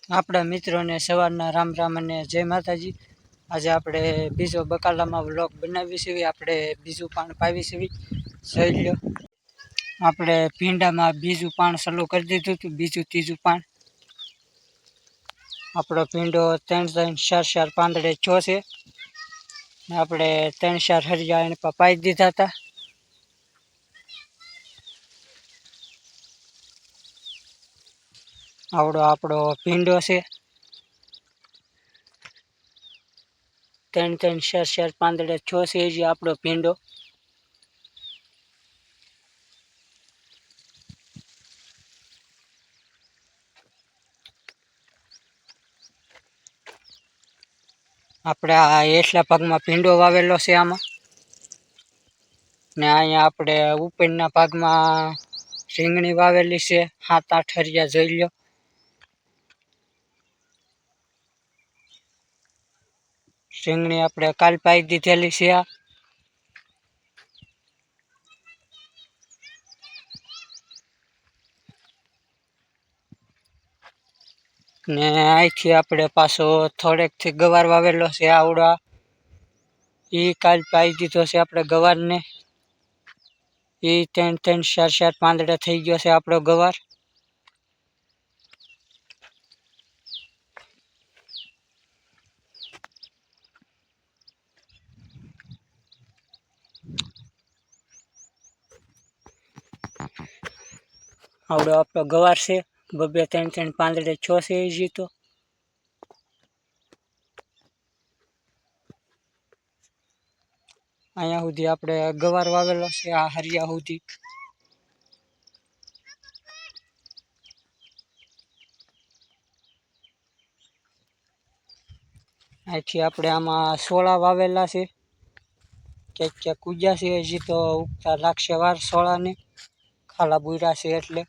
આપણા મિત્રોને સવારના રામ રામ અને જય માતાજી। આજે આપણે બીજો બકાલામાં વ્લોગ બનાવીશું। આપણે બીજું પાણ પાવીશું। જોઈ લો, આપણે ભીંડામાં બીજું પાણ ચાલુ કરી દીધું હતું। બીજું ત્રીજું પાણ આપણો ભીંડો 3-4 પાંદડે છો છે। આપણે 3-4 હરિયા એને પાઈ દીધા હતા। આવડો આપણો ભીંડો છે। 3-4 પાંદડે છો છે જે આપણો ભીંડો। આપણે આ એટલા ભાગમાં ભીંડો વાવેલો છે આમાં, ને અહીંયા આપણે ઉપરના ભાગમાં રીંગણી વાવેલી છે 7-8 હરિયા જોઈ લો। રીંગણી આપણે કાલ પાઈ દીધેલી છે આ, ને અહીંથી આપણે પાછો થોડેકથી ગવાર વાવેલો છે આવડા, એ કાલ પાઈ દીધો છે આપણે ગવારને। એ 3-4 પાંદડા થઈ ગયો છે આપણો ગવાર। આવડો આપણો ગવાર છે, 2-3 પાંદડે છો છે એ જીતો। અહીંયા સુધી આપણે ગવાર વાવેલો છે આ હરિયા સુધી। અહીંથી આપણે આમાં સોળા વાવેલા છે, ક્યાંક ઉગ્યા છે, હજી તો ઉગતા લાગશે વાર સોળાને, ખાલા બુર્યા છે એટલે।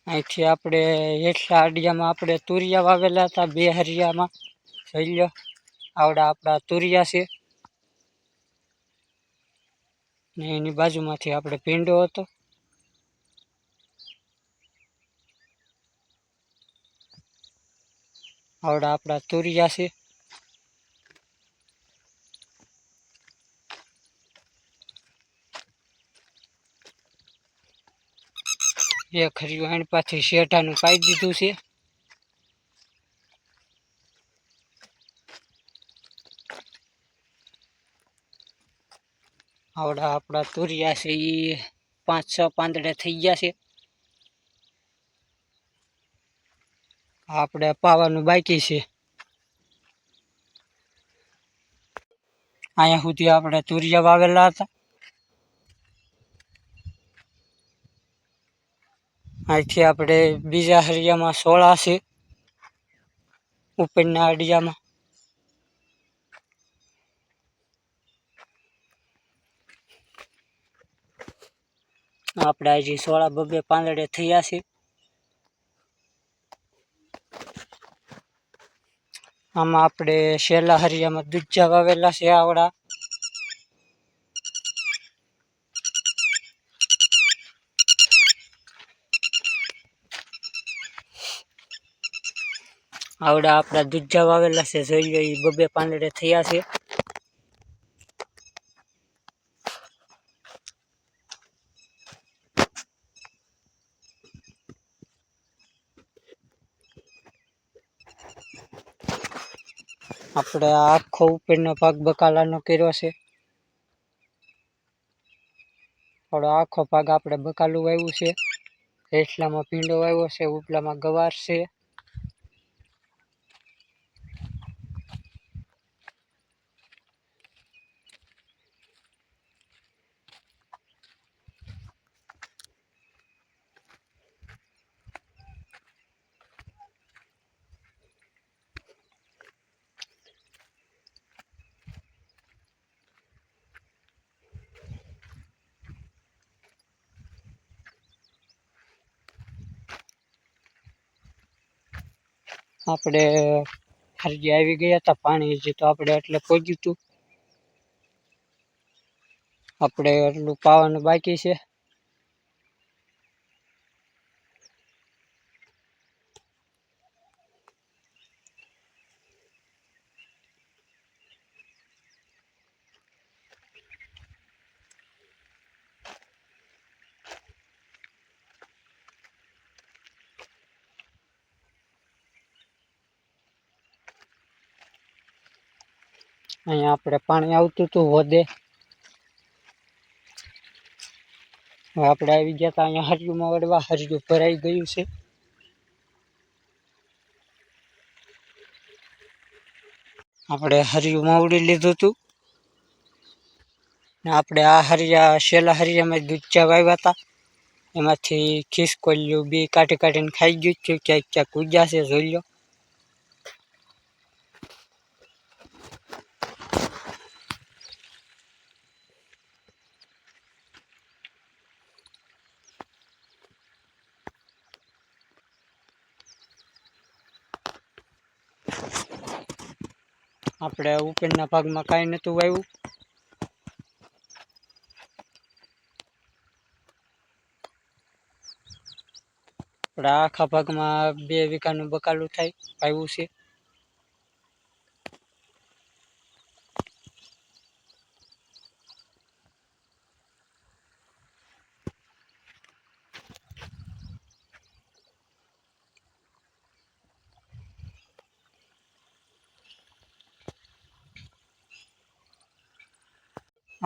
અહીંથી આપણે એટલા અડિયામાં આપણે તુરિયા વાવેલા હતા 2 હરિયામાં જોઈ લો। આવડા આપણા તુરિયા છે ને એની બાજુમાંથી આપણે ભીંડો હતો। આવડા આપણા તુરિયા છે। એક હરિયું એની પાછી શેઢાનું પાઈ દીધું છે। આવડા આપણા તુરિયા છે એ 5-6 પાંદડે થઈ ગયા છે। આપણે પાવાનું બાકી છે। અહીંયા સુધી આપણે તુરિયા વાવેલા હતા। અહીંથી આપણે બીજા હરિયામાં સોળા છે ઉપરના અડિયામાં। આપણે હજી સોળા 2 પાંદડે થયા છે। આમાં આપણે શેલા હરિયામાં દૂજા વાવેલા છે આવડા। આવડા આપણા દૂજા વાવેલા છે જોઈ લો, એ 2 પાંદડે થયા છે। આપણે આખો ઉપરનો ભાગ બકાલાનો કર્યો છે। થોડો આખો ભાગ આપણે બકાલું વાવ્યું છે। એટલામાં ભીંડો વાવ્યો છે, ઉપલામાં ગવાર છે। આપણે હરજી આવી ગયા હતા. પાણી હજી તો આપણે એટલે પહોંચ્યું હતું. આપણે એટલું પાવાનું બાકી છે. અહીંયા આપણે પાણી આવતું હતું વધે. આપણે આવી ગયા હતા અહીંયા હરિયુંમાં વળવા. હરિયું ભરાઈ ગયું છે. આપણે હરિયું માવડી લીધું હતું. ને આપણે આ હરિયા છેલ્લા હરિયામાં દૂધચા વાવ્યા હતા. એમાંથી ખિસકોલિયું બી કાઢી કાઢીને ખાઈ ગયું છે. ક્યાંક ક્યાંક ઉગ્યા છે, જોઈ લો. આપણે ઉપરના ભાગમાં કાંઈ નહોતું વાવ્યું. આપણે આખા ભાગમાં 2 વીઘાનું બકાલું થાય વાવ્યું છે.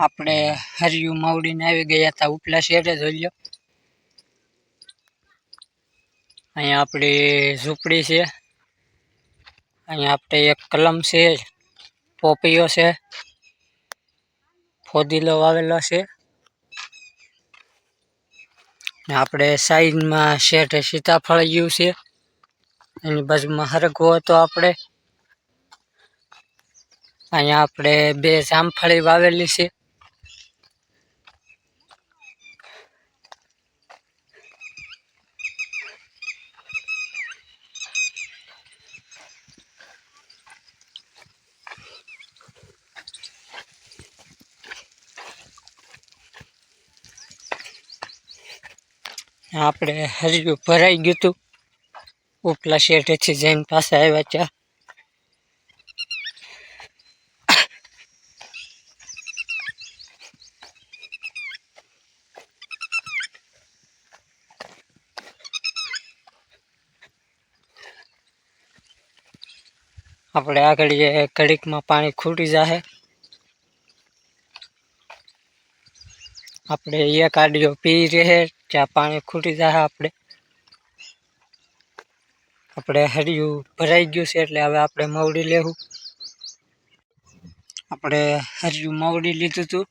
આપણે હરિયું માવડીને આવી ગયા હતા ઉપલા શેરે, જોઈ લો. અહીંયા આપણી ઝૂંપડી છે. અહીંયા આપણે એક કલમ છે, પોપૈયો છે, ફોદીલો વાવેલો છે. ને આપણે સાઈડમાં શેઠે સીતાફળ ગયું છે. એની બાજુમાં હરગવો હતો આપણે. અહીંયા આપણે 2 જામફળી વાવેલી છે. આપણે હરિયું ભરાઈ ગયું હતું. ઉપલા શેઠેથી જઈને પાછા આવ્યા ત્યાં. આપણે આગળ ઘડીકમાં પાણી ખૂટી જશે. આપણે એક આડીઓ પી રહે ત્યાં પાણી ખૂટી જશે. આપણે હરિયું ભરાઈ ગયું છે એટલે હવે આપણે મવડી લેવું. આપણે હરિયું મવડી લીધું હતું.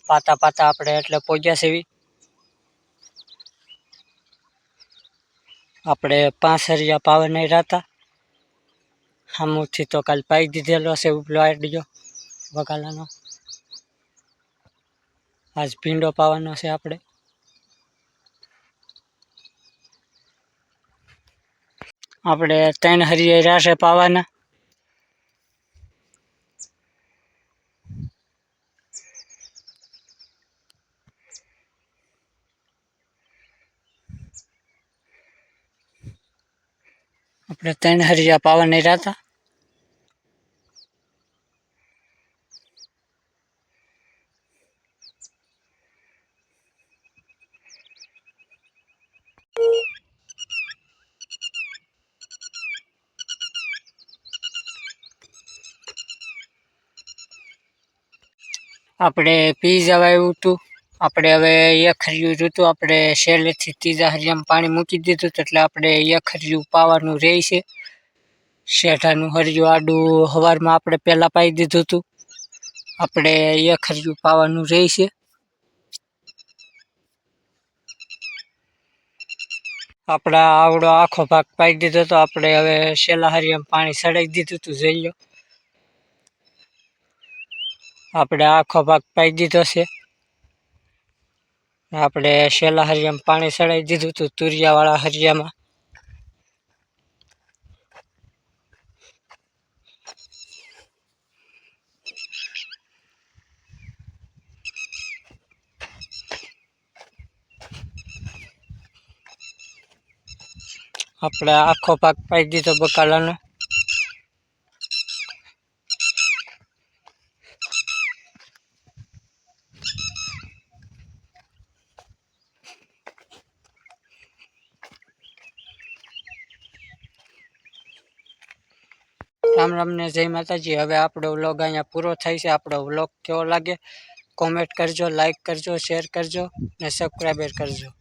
પાતા પાતા આપણે એટલે પહોંચ્યા છે. આપણે 5 હરિયા પાવા નહીં રહેતા. સામુથી તો કાલ પાઈ દીધેલો છે ઉપલો આડીઓ બકાલાનો. આજ ભીંડો પાવાનો છે. આપણે 3 હરિયા રાશે પાવાના. આપણે 3 હરિયા પાવા નહીં રહેતા. આપણે પી જવા આવ્યું હતું. આપણે હવે 1 હરિયું જોતું. આપણે સહેલેથી 3જા હરિયામાં પાણી મૂકી દીધું એટલે આપણે 1 હરિયું પાવાનું રહે છે. શેઠાનું હરિયું આડું સવારમાં આપણે પહેલાં પાઈ દીધું હતું. આપણે 1 હરિયું પાવાનું રહે છે. આપણે આવડો આખો ભાગ પાઈ દીધો હતો. આપણે હવે છેલ્લા હરિયામાં પાણી ચડાવી દીધું હતું, જોઈ લો. આપણે આખો ભાગ પાઈ દીધો છે. આપણે છેલ્લા હરિયામાં પાણી ચડાવી દીધું હતું તુરિયાવાળા હરિયામાં. આપણે આખો પાક પાઈ દીધો બકાલાનો. રામ રામ ને જય માતાજી. હવે આપણો વ્લોગ અહીંયા પૂરો થાય છે. આપણો વ્લોગ કેવો લાગે કોમેન્ટ કરજો, લાઈક કરજો, શેર કરજો ને સબસ્ક્રાઈબર કરજો.